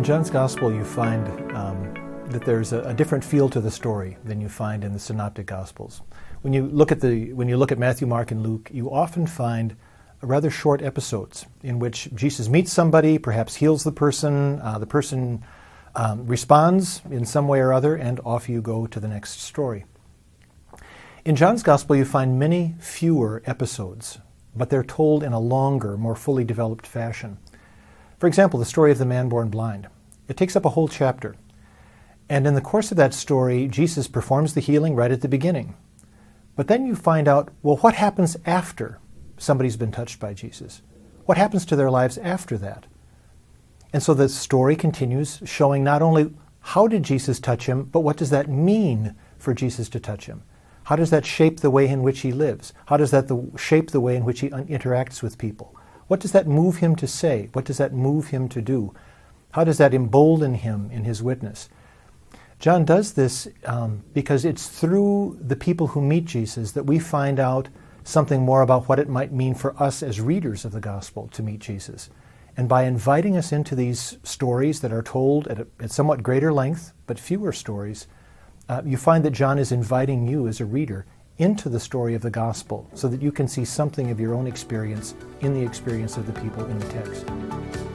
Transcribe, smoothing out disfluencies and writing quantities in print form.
In John's Gospel, you find that there's a different feel to the story than you find in the Synoptic Gospels. When you look at Matthew, Mark, and Luke, you often find rather short episodes in which Jesus meets somebody, perhaps heals the person responds in some way or other, and off you go to the next story. In John's Gospel, you find many fewer episodes, but they're told in a longer, more fully developed fashion. For example, the story of the man born blind. It takes up a whole chapter. And in the course of that story, Jesus performs the healing right at the beginning. But then you find out, well, what happens after somebody's been touched by Jesus? What happens to their lives after that? And so the story continues, showing not only how did Jesus touch him, but what does that mean for Jesus to touch him? How does that shape the way in which he lives? How does that shape the way in which he interacts with people? What does that move him to say? What does that move him to do? How does that embolden him in his witness? John does this because it's through the people who meet Jesus that we find out something more about what it might mean for us as readers of the gospel to meet Jesus. And by inviting us into these stories that are told at somewhat greater length, but fewer stories, you find that John is inviting you as a reader into the story of the gospel so that you can see something of your own experience in the experience of the people in the text.